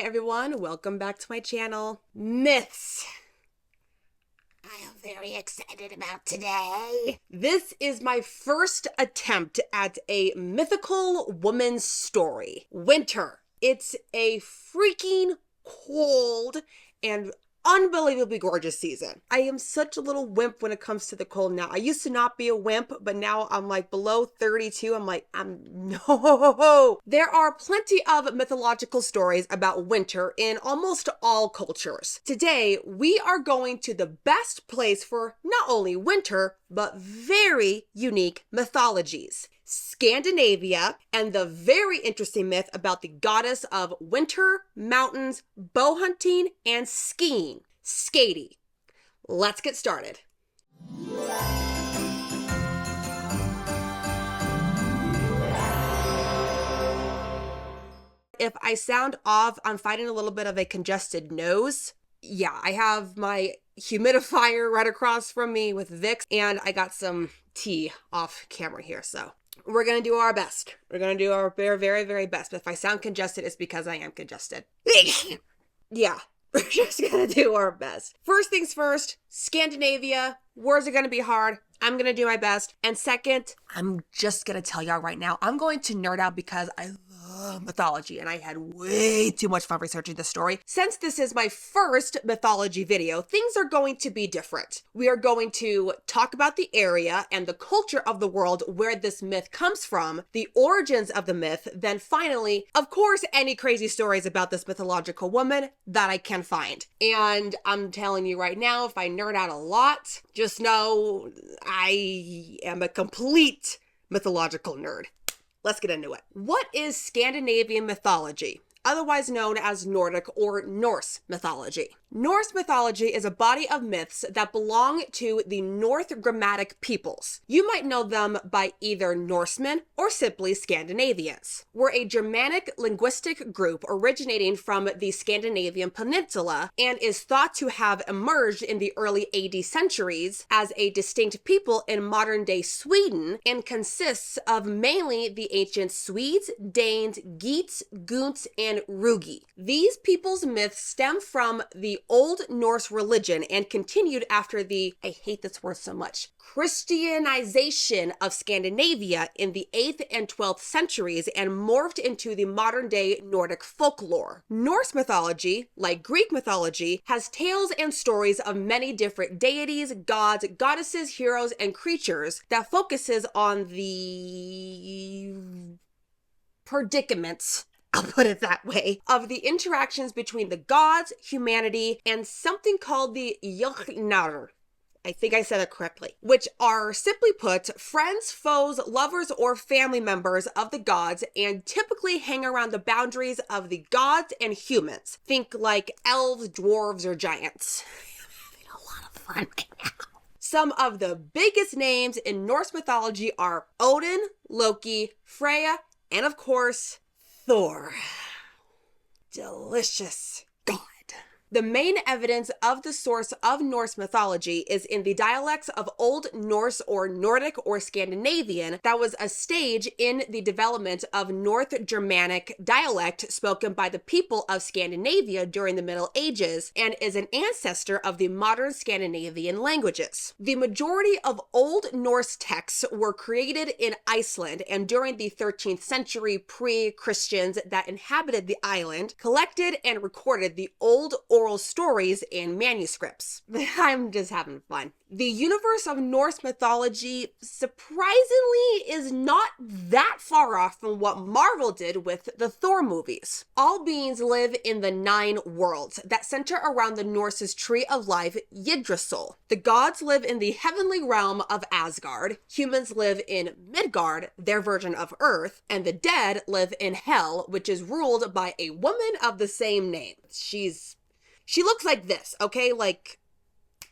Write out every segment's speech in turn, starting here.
everyone, welcome back to my channel. Myths. I am very excited about today. This is my first attempt at a mythical woman's story. Winter. It's a freaking cold and unbelievably gorgeous season. I am such a little wimp when it comes to the cold now. I used to not be a wimp, but now I'm like below 32. No. There are plenty of mythological stories about winter in almost all cultures. Today, we are going to the best place for not only winter, but very unique mythologies. Scandinavia, and the very interesting myth about the goddess of winter, mountains, bow hunting, and skiing, Skadi. Let's get started. If I sound off, I'm fighting a little bit of a congested nose. Yeah, I have my humidifier right across from me with Vicks, and I got some tea off camera here, so we're going to do our best. We're going to do our very, very, very best. But if I sound congested, it's because I am congested. Yeah, we're just going to do our best. First things first, Scandinavia. Words are going to be hard. I'm going to do my best. And second, I'm just going to tell y'all right now, I'm going to nerd out because I love mythology and I had way too much fun researching this story. Since this is my first mythology video, things are going to be different. We are going to talk about the area and the culture of the world where this myth comes from, the origins of the myth, then finally, of course, any crazy stories about this mythological woman that I can find. And I'm telling you right now, if I nerd out a lot, just know I am a complete mythological nerd. Let's get into it. What is Scandinavian mythology, otherwise known as Nordic or Norse mythology? Norse mythology is a body of myths that belong to the North Germanic peoples. You might know them by either Norsemen or simply Scandinavians. We're a Germanic linguistic group originating from the Scandinavian peninsula and is thought to have emerged in the early AD centuries as a distinct people in modern-day Sweden and consists of mainly the ancient Swedes, Danes, Geats, Gunts, and Rugi. These people's myths stem from the Old Norse religion and continued after the, I hate this word so much, Christianization of Scandinavia in the 8th and 12th centuries and morphed into the modern-day Nordic folklore. Norse mythology, like Greek mythology, has tales and stories of many different deities, gods, goddesses, heroes, and creatures that focuses on the predicaments, I'll put it that way, of the interactions between the gods, humanity, and something called the jötnar. I think I said it correctly, which are, simply put, friends, foes, lovers, or family members of the gods and typically hang around the boundaries of the gods and humans. Think like elves, dwarves, or giants. I'm having a lot of fun right now. Some of the biggest names in Norse mythology are Odin, Loki, Freya, and of course, Thor. Delicious. God. The main evidence of the source of Norse mythology is in the dialects of Old Norse or Nordic or Scandinavian that was a stage in the development of North Germanic dialect spoken by the people of Scandinavia during the Middle Ages and is an ancestor of the modern Scandinavian languages. The majority of Old Norse texts were created in Iceland and during the 13th century pre-Christians that inhabited the island collected and recorded the old oral stories and manuscripts. I'm just having fun. The universe of Norse mythology, surprisingly, is not that far off from what Marvel did with the Thor movies. All beings live in the 9 worlds that center around the Norse's tree of life, Yggdrasil. The gods live in the heavenly realm of Asgard, humans live in Midgard, their version of Earth, and the dead live in Hell, which is ruled by a woman of the same name. She looks like this, okay? Like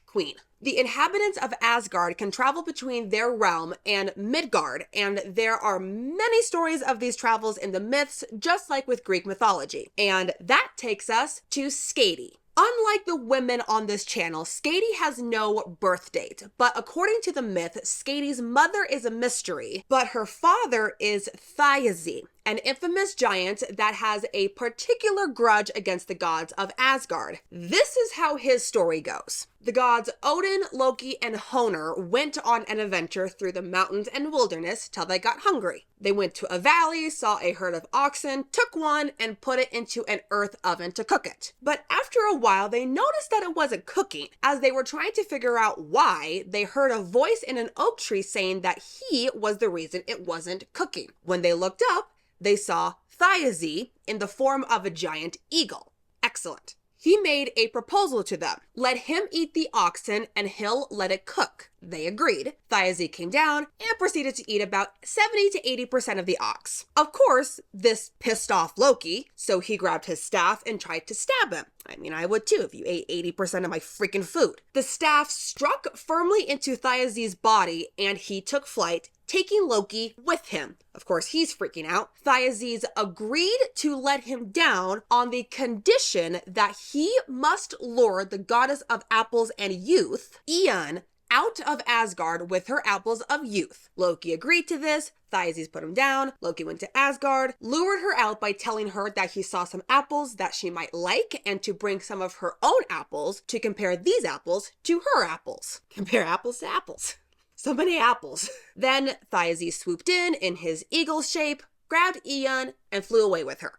queen. The inhabitants of Asgard can travel between their realm and Midgard, and there are many stories of these travels in the myths, just like with Greek mythology. And that takes us to Skadi. Unlike the women on this channel, Skadi has no birth date, but according to the myth, Skadi's mother is a mystery, but her father is Thiazi, an infamous giant that has a particular grudge against the gods of Asgard. This is how his story goes. The gods Odin, Loki, and Honor went on an adventure through the mountains and wilderness till they got hungry. They went to a valley, saw a herd of oxen, took one, and put it into an earth oven to cook it. But after a while, they noticed that it wasn't cooking. As they were trying to figure out why, they heard a voice in an oak tree saying that he was the reason it wasn't cooking. When they looked up, they saw Thiazi in the form of a giant eagle. Excellent. He made a proposal to them. Let him eat the oxen and he'll let it cook. They agreed. Thiazi came down and proceeded to eat about 70 to 80% of the ox. Of course, this pissed off Loki, so he grabbed his staff and tried to stab him. I mean, I would too if you ate 80% of my freaking food. The staff struck firmly into Thiazi's body and he took flight, taking Loki with him. Of course, he's freaking out. Thiazi agreed to let him down on the condition that he must lure the goddess of apples and youth, Ian, out of Asgard with her apples of youth. Loki agreed to this. Thiazi put him down. Loki went to Asgard, lured her out by telling her that he saw some apples that she might like and to bring some of her own apples to compare these apples to her apples. Compare apples to apples. So many apples. Then Thiazi swooped in his eagle shape, grabbed Ian, and flew away with her.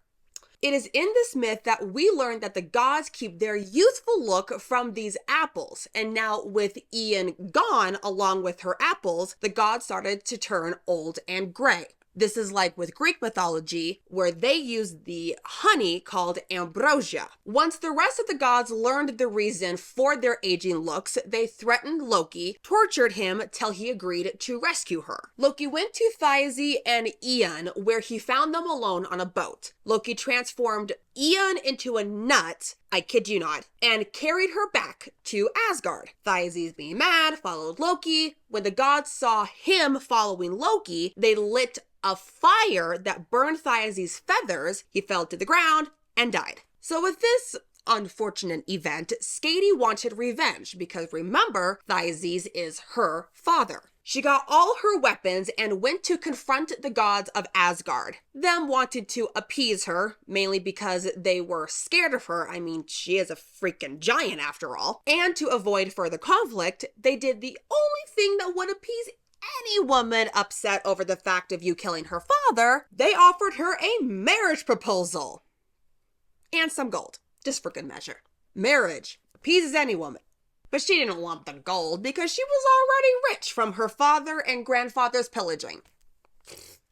It is in this myth that we learn that the gods keep their youthful look from these apples. And now with Ian gone along with her apples, the gods started to turn old and gray. This is like with Greek mythology, where they used the honey called ambrosia. Once the rest of the gods learned the reason for their aging looks, they threatened Loki, tortured him till he agreed to rescue her. Loki went to Thiazi and Ian, where he found them alone on a boat. Loki transformed Ian into a nut, I kid you not, and carried her back to Asgard. Thiazi, being mad, followed Loki. When the gods saw him following Loki, they lit a fire that burned Thiazi's feathers. He fell to the ground and died. So with this unfortunate event, Skadi wanted revenge because remember, Thiazi is her father. She got all her weapons and went to confront the gods of Asgard. Them wanted to appease her, mainly because they were scared of her. I mean, she is a freaking giant after all. And to avoid further conflict, they did the only thing that would appease any woman upset over the fact of you killing her father. They offered her a marriage proposal. And some gold, just for good measure. Marriage appeases any woman. But she didn't want the gold because she was already rich from her father and grandfather's pillaging.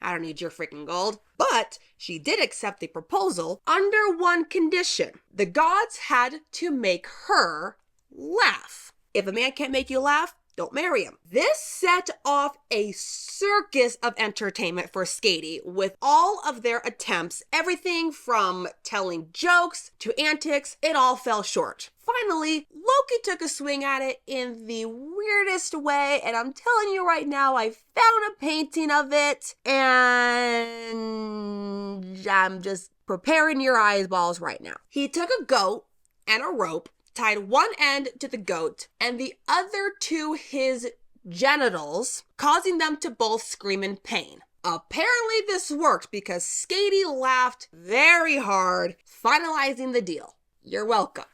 I don't need your freaking gold. But she did accept the proposal under one condition. The gods had to make her laugh. If a man can't make you laugh, don't marry him. This set off a circus of entertainment for Skadi with all of their attempts, everything from telling jokes to antics, it all fell short. Finally, Loki took a swing at it in the weirdest way, and I'm telling you right now, I found a painting of it, and I'm just preparing your eyeballs right now. He took a goat and a rope, tied one end to the goat and the other to his genitals, causing them to both scream in pain. Apparently this worked because Skadi laughed very hard, finalizing the deal. You're welcome.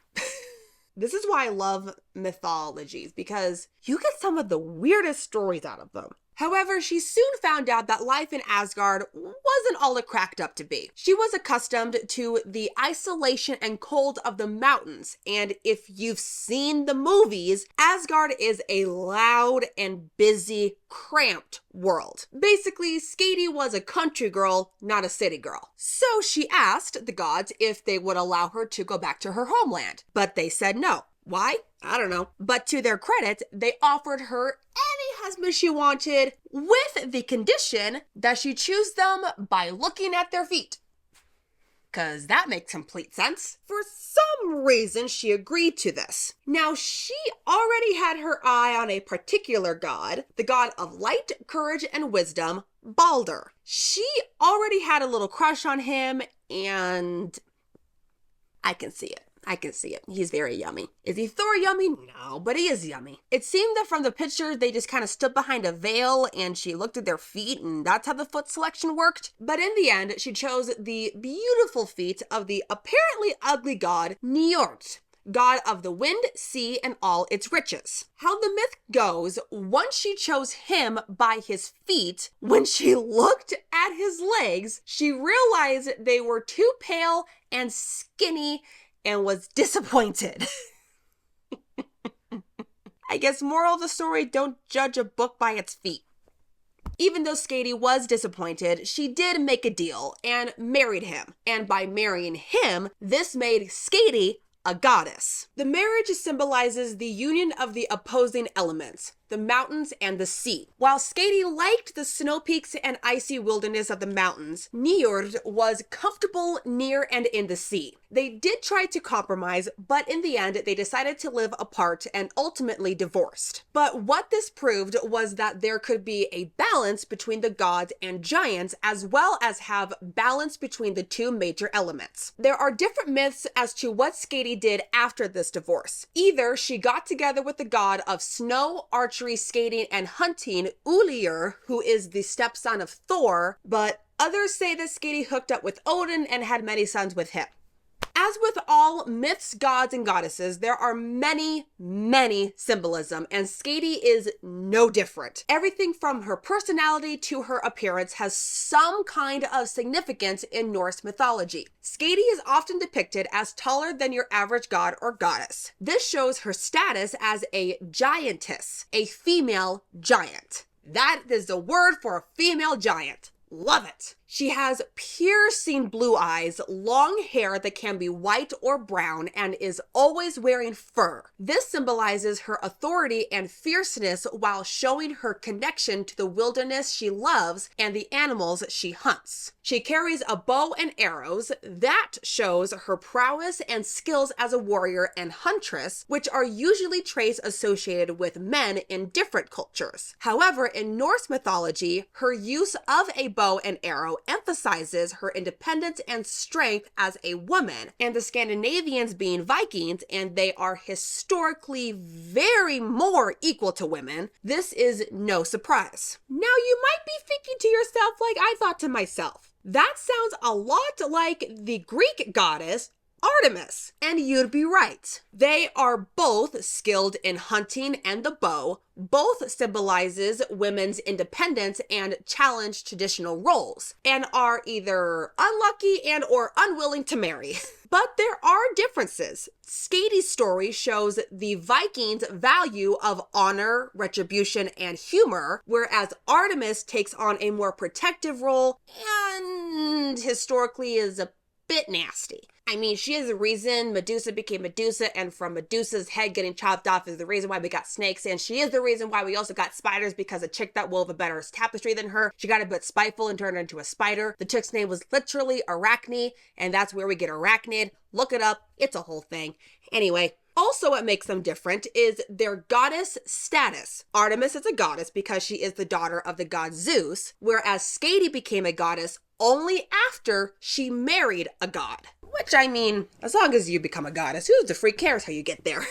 This is why I love mythologies, because you get some of the weirdest stories out of them. However, she soon found out that life in Asgard wasn't all it cracked up to be. She was accustomed to the isolation and cold of the mountains, and if you've seen the movies, Asgard is a loud and busy, cramped world. Basically, Skadi was a country girl, not a city girl. So she asked the gods if they would allow her to go back to her homeland, but they said no. Why? I don't know. But to their credit, they offered her any husband she wanted with the condition that she choose them by looking at their feet. Because that makes complete sense. For some reason, she agreed to this. Now, she already had her eye on a particular god, the god of light, courage, and wisdom, Baldur. She already had a little crush on him, and I can see it. I can see it. He's very yummy. Is he Thor yummy? No, but he is yummy. It seemed that from the picture, they just kind of stood behind a veil and she looked at their feet and that's how the foot selection worked. But in the end, she chose the beautiful feet of the apparently ugly god Njord, god of the wind, sea, and all its riches. How the myth goes, once she chose him by his feet, when she looked at his legs, she realized they were too pale and skinny and was disappointed. I guess moral of the story, don't judge a book by its feet. Even though Skadi was disappointed, she did make a deal and married him. And by marrying him, this made Skadi a goddess. The marriage symbolizes the union of the opposing elements, the mountains and the sea. While Skadi liked the snow peaks and icy wilderness of the mountains, Njord was comfortable near and in the sea. They did try to compromise, but in the end, they decided to live apart and ultimately divorced. But what this proved was that there could be a balance between the gods and giants, as well as have balance between the two major elements. There are different myths as to what Skadi did after this divorce. Either she got together with the god of snow, archery, skating, and hunting, Ulir, who is the stepson of Thor, but others say that Skadi hooked up with Odin and had many sons with him. As with all myths, gods, and goddesses, there are many symbolism, and Skadi is no different. Everything from her personality to her appearance has some kind of significance in Norse mythology. Skadi is often depicted as taller than your average god or goddess. This shows her status as a giantess, a female giant. That is the word for a female giant. Love it. She has piercing blue eyes, long hair that can be white or brown, and is always wearing fur. This symbolizes her authority and fierceness while showing her connection to the wilderness she loves and the animals she hunts. She carries a bow and arrows. That shows her prowess and skills as a warrior and huntress, which are usually traits associated with men in different cultures. However, in Norse mythology, her use of a bow and arrow emphasizes her independence and strength as a woman, and the Scandinavians being Vikings, and they are historically very more equal to women, this is no surprise. Now you might be thinking to yourself like I thought to myself, that sounds a lot like the Greek goddess Artemis, and you'd be right. They are both skilled in hunting and the bow. Both symbolizes women's independence and challenge traditional roles, and are either unlucky and or unwilling to marry. But there are differences. Skadi's story shows the Vikings' value of honor, retribution, and humor, whereas Artemis takes on a more protective role and historically is a bit nasty. I mean, she is the reason Medusa became Medusa, and from Medusa's head getting chopped off is the reason why we got snakes, and she is the reason why we also got spiders, because a chick that wove a better tapestry than her, she got a bit spiteful and turned into a spider. The chick's name was literally Arachne, and that's where we get arachnid. Look it up. It's a whole thing. Anyway, also what makes them different is their goddess status. Artemis is a goddess because she is the daughter of the god Zeus, whereas Skadi became a goddess only after she married a god. Which, I mean, as long as you become a goddess, who the freak cares how you get there?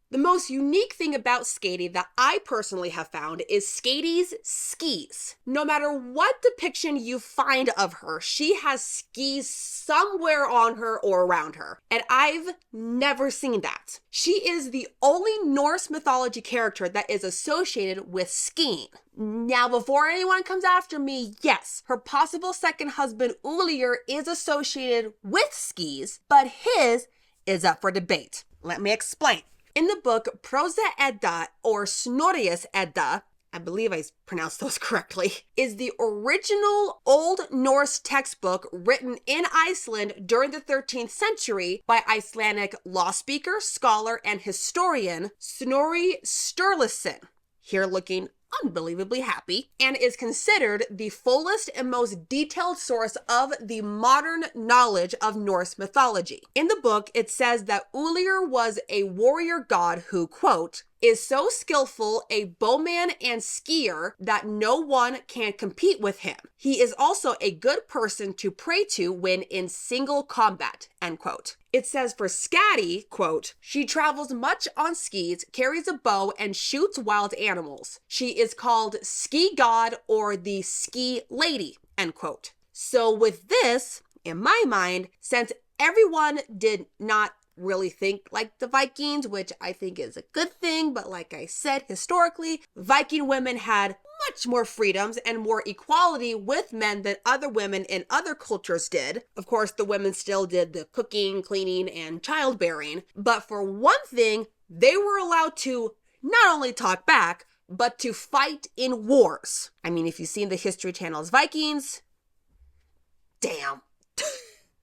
The most unique thing about Skadi that I personally have found is Skadi's skis. No matter what depiction you find of her, she has skis somewhere on her or around her. And I've never seen that. She is the only Norse mythology character that is associated with skiing. Now, before anyone comes after me, yes, her possible second husband, Ulir, is associated with skis, but his is up for debate. Let me explain. In the book Prosa Edda, or Snorri's Edda, I believe I pronounced those correctly, is the original Old Norse textbook written in Iceland during the 13th century by Icelandic law speaker, scholar, and historian Snorri Sturluson, here looking unbelievably happy, and is considered the fullest and most detailed source of the modern knowledge of Norse mythology. In the book, it says that Ulir was a warrior god who, quote, is so skillful a bowman and skier that no one can compete with him. He is also a good person to pray to when in single combat, end quote. It says for Skadi, quote, she travels much on skis, carries a bow, and shoots wild animals. She is called ski god or the ski lady, end quote. So with this, in my mind, since everyone did not really think like the Vikings, which I think is a good thing, but like I said, historically, Viking women had much more freedoms and more equality with men than other women in other cultures did. Of course, the women still did the cooking, cleaning, and childbearing, but for one thing, they were allowed to not only talk back, but to fight in wars. I mean, if you've seen the History Channel's Vikings, damn.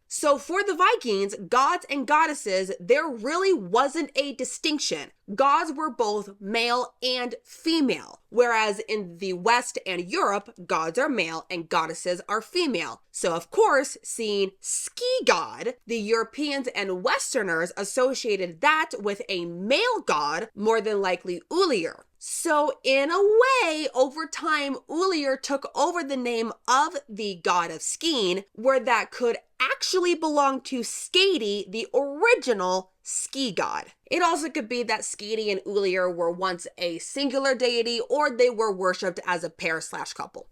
So for the Vikings, gods and goddesses, there really wasn't a distinction. Gods were both male and female, whereas in the West and Europe, gods are male and goddesses are female. So of course, seeing ski god, the Europeans and Westerners associated that with a male god, more than likely Ulir. So in a way, over time, Ulir took over the name of the god of skiing, where that could actually belong to Skadi, the original ski god. It also could be that Skadi and Ulir were once a singular deity, or they were worshipped as a pair/couple.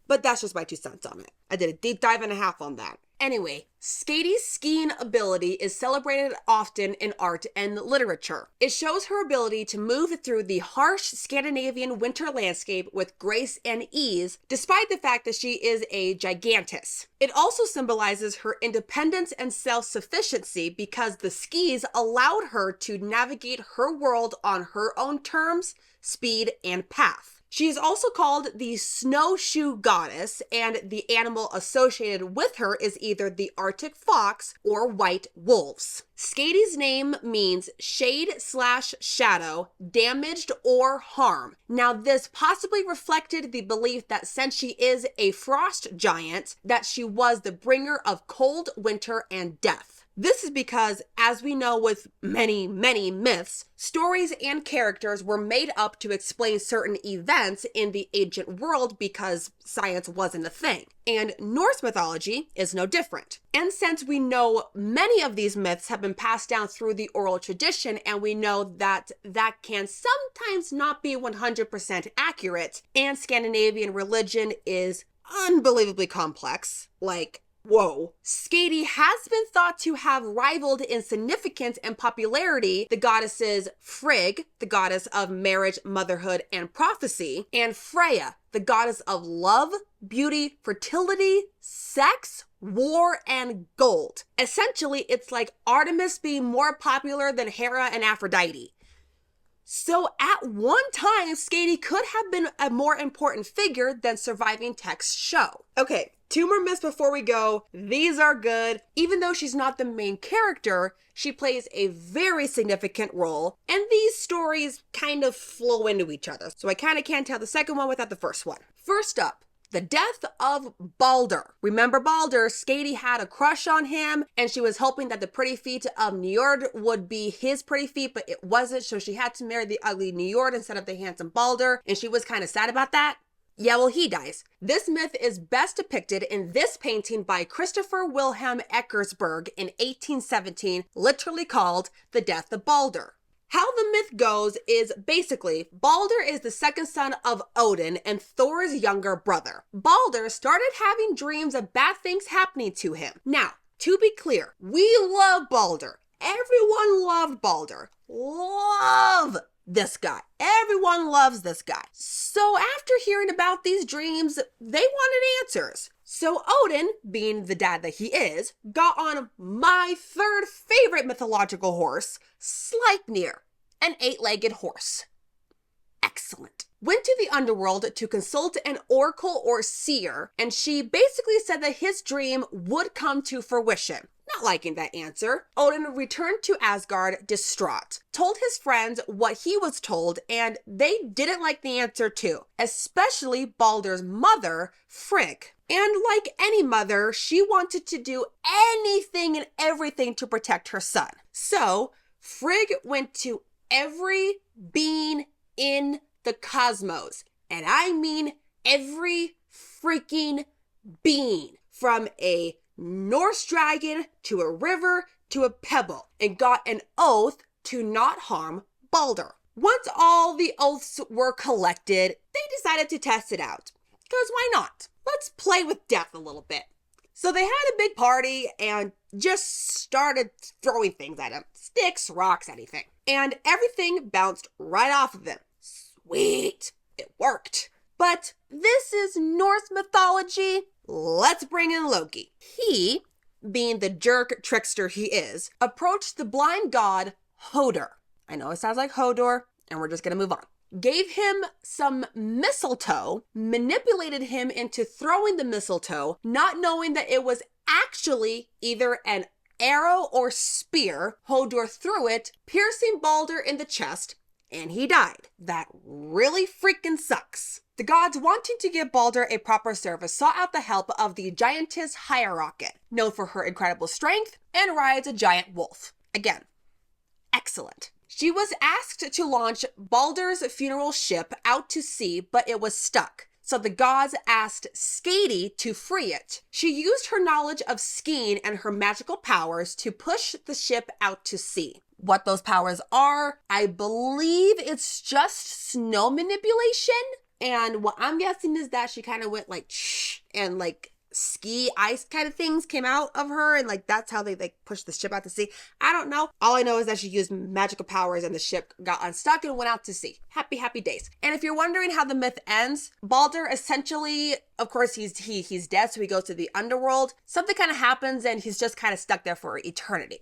But that's just my 2 cents on it. I did a deep dive and a half on that. Anyway, Skadi's skiing ability is celebrated often in art and literature. It shows her ability to move through the harsh Scandinavian winter landscape with grace and ease, despite the fact that she is a giantess. It also symbolizes her independence and self-sufficiency because the skis allowed her to navigate her world on her own terms, speed, and path. She is also called the snowshoe goddess, and the animal associated with her is either the Arctic fox or white wolves. Skadi's name means shade/shadow, damaged or harm. Now this possibly reflected the belief that since she is a frost giant, that she was the bringer of cold, winter, and death. This is because, as we know with many, many myths, stories and characters were made up to explain certain events in the ancient world because science wasn't a thing. And Norse mythology is no different. And since we know many of these myths have been passed down through the oral tradition, and we know that that can sometimes not be 100% accurate, and Scandinavian religion is unbelievably complex, like, whoa. Skadi has been thought to have rivaled in significance and popularity the goddesses Frigg, the goddess of marriage, motherhood, and prophecy, and Freya, the goddess of love, beauty, fertility, sex, war, and gold. Essentially, it's like Artemis being more popular than Hera and Aphrodite. So at one time, Skadi could have been a more important figure than surviving texts show. Okay, 2 more myths before we go. These are good. Even though she's not the main character, she plays a very significant role, and these stories kind of flow into each other. So I kind of can't tell the second one without the first one. First up, the death of Baldur. Remember Baldur? Skadi had a crush on him, and she was hoping that the pretty feet of Njord would be his pretty feet, but it wasn't, so she had to marry the ugly Njord instead of the handsome Baldur, and she was kind of sad about that. Yeah, well, he dies. This myth is best depicted in this painting by Christopher Wilhelm Eckersberg in 1817, literally called The Death of Baldur. How the myth goes is basically Baldur is the second son of Odin and Thor's younger brother. Baldur started having dreams of bad things happening to him. Now, to be clear, we love Baldur. Everyone loved Baldur. Love this guy. Everyone loves this guy. So after hearing about these dreams, they wanted answers. So Odin, being the dad that he is, got on my 3rd favorite mythological horse, Sleipnir, an 8-legged horse. Excellent. Went to the underworld to consult an oracle or seer, and she basically said that his dream would come to fruition. Not liking that answer, Odin returned to Asgard distraught, told his friends what he was told, and they didn't like the answer too, especially Baldur's mother, Frigg. And like any mother, she wanted to do anything and everything to protect her son. So Frigg went to every being in the cosmos. And I mean every freaking being, from a Norse dragon to a river to a pebble, and got an oath to not harm Baldur. Once all the oaths were collected, they decided to test it out. Because why not? Let's play with death a little bit. So they had a big party and just started throwing things at him. Sticks, rocks, anything. And everything bounced right off of them. Sweet. It worked. But this is Norse mythology. Let's bring in Loki. He, being the jerk trickster he is, approached the blind god Hodor. I know it sounds like Hodor, and we're just going to move on. Gave him some mistletoe, manipulated him into throwing the mistletoe, not knowing that it was actually either an arrow or spear. Hodor threw it, piercing Baldur in the chest, and he died. That really freaking sucks. The gods, wanting to give Baldur a proper service, sought out the help of the Giantess Hierarchy, known for her incredible strength, and rides a giant wolf. Again, excellent. She was asked to launch Baldur's funeral ship out to sea, but it was stuck. So the gods asked Skadi to free it. She used her knowledge of skiing and her magical powers to push the ship out to sea. What those powers are, I believe it's just snow manipulation. And what I'm guessing is that she kind of went like, shh, and like ski ice kind of things came out of her, and like that's how they like pushed the ship out to sea. I don't know. All I know is that she used magical powers and the ship got unstuck and went out to sea. Happy, happy days. And if you're wondering how the myth ends, Baldur essentially, of course, he's dead, so he goes to the underworld. Something kind of happens and he's just kind of stuck there for eternity.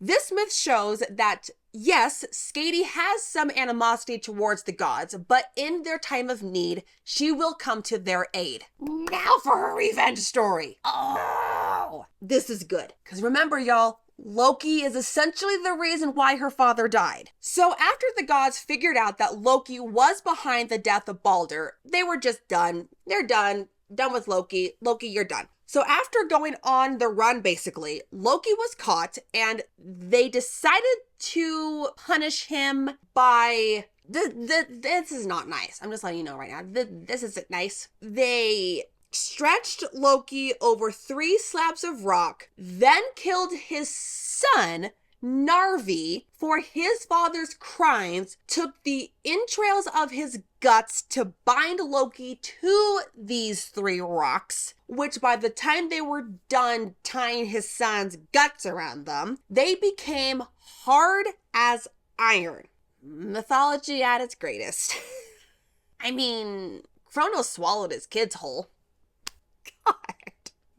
This myth shows that, yes, Skadi has some animosity towards the gods, but in their time of need, she will come to their aid. Now for her revenge story. Oh, this is good. Because remember, y'all, Loki is essentially the reason why her father died. So after the gods figured out that Loki was behind the death of Baldur, they were just done. They're done. Done with Loki. Loki, you're done. So after going on the run, basically, Loki was caught and they decided to punish him by... This is not nice. I'm just letting you know right now. This isn't nice. They stretched Loki over 3 slabs of rock, then killed his son, Narvi, for his father's crimes, took the entrails of his guts to bind Loki to these 3 rocks, which by the time they were done tying his son's guts around them, they became hard as iron. Mythology at its greatest. I mean, Kronos swallowed his kids whole. God.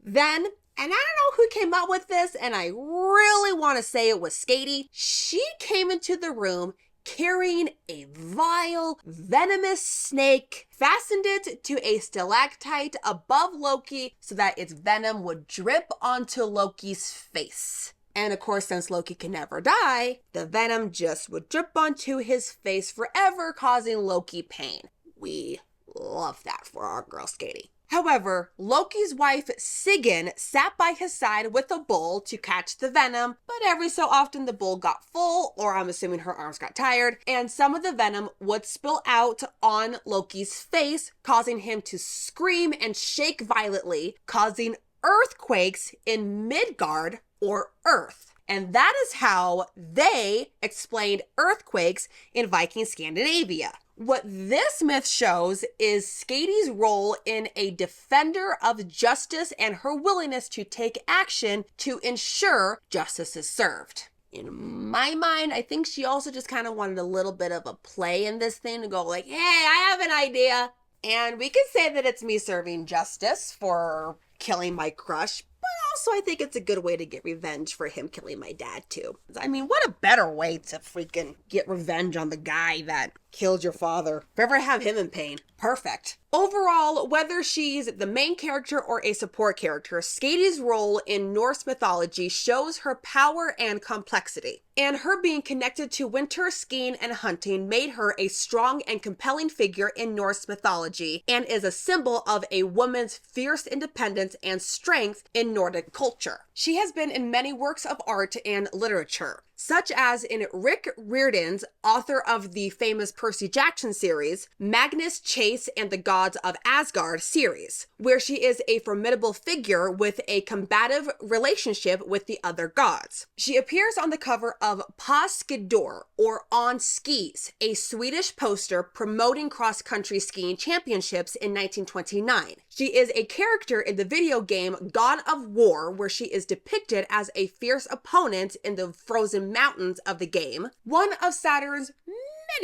Then, and I don't know who came up with this, and I really want to say it was Skadi. She came into the room carrying a vile, venomous snake, fastened it to a stalactite above Loki so that its venom would drip onto Loki's face. And of course, since Loki can never die, the venom just would drip onto his face forever, causing Loki pain. We love that for our girl Skadi. However, Loki's wife, Sigyn, sat by his side with a bowl to catch the venom, but every so often the bowl got full, or I'm assuming her arms got tired, and some of the venom would spill out on Loki's face, causing him to scream and shake violently, causing earthquakes in Midgard, or Earth. And that is how they explained earthquakes in Viking Scandinavia. What this myth shows is Skadi's role in a defender of justice and her willingness to take action to ensure justice is served. In my mind, I think she also just kind of wanted a little bit of a play in this thing to go like, hey, I have an idea. And we can say that it's me serving justice for killing my crush, but also I think it's a good way to get revenge for him killing my dad too. I mean, what a better way to freaking get revenge on the guy that killed your father. If ever have him in pain. Perfect. Overall, whether she's the main character or a support character, Skadi's role in Norse mythology shows her power and complexity. And her being connected to winter skiing and hunting made her a strong and compelling figure in Norse mythology and is a symbol of a woman's fierce independence and strength in Nordic culture. She has been in many works of art and literature, such as in Rick Riordan's, author of the famous Percy Jackson series, Magnus Chase and the Gods of Asgard series, where she is a formidable figure with a combative relationship with the other gods. She appears on the cover of På Skidor, or On Skis, a Swedish poster promoting cross-country skiing championships in 1929. She is a character in the video game God of War, where she is depicted as a fierce opponent in the frozen mountains of the game. One of Saturn's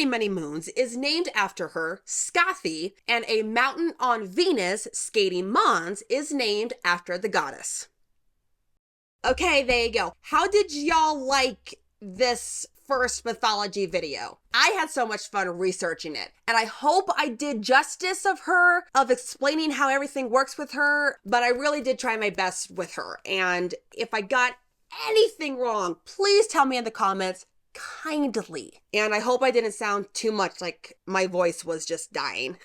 many moons is named after her, Skadi, and a mountain on Venus, Skadi Mons, is named after the goddess. Okay, there you go. How did y'all like this first mythology video? I had so much fun researching it, and I hope I did justice of her, of explaining how everything works with her, but I really did try my best with her. And if I got anything wrong, please tell me in the comments kindly. And I hope I didn't sound too much like my voice was just dying.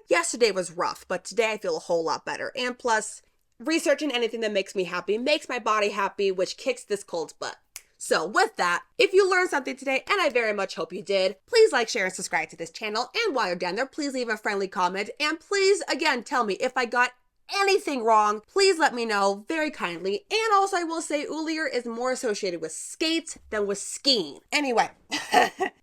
Yesterday was rough, but today I feel a whole lot better. And plus, researching anything that makes me happy makes my body happy, which kicks this cold's butt. So with that, if you learned something today, and I very much hope you did, please like, share, and subscribe to this channel. And while you're down there, please leave a friendly comment. And please, again, tell me if I got anything wrong. Please let me know very kindly. And also, I will say Ulir is more associated with skates than with skiing. Anyway,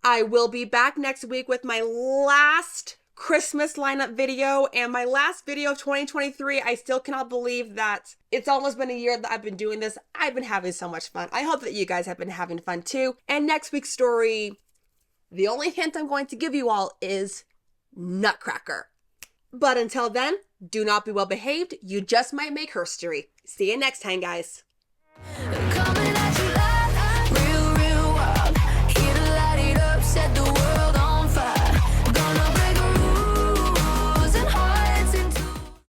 I will be back next week with my last Christmas lineup video and my last video of 2023. I still cannot believe that it's almost been a year that I've been doing this. I've been having so much fun. I hope that you guys have been having fun too. And next week's story, the only hint I'm going to give you all is Nutcracker. But until then, do not be well behaved. You just might make herstory. See you next time, guys.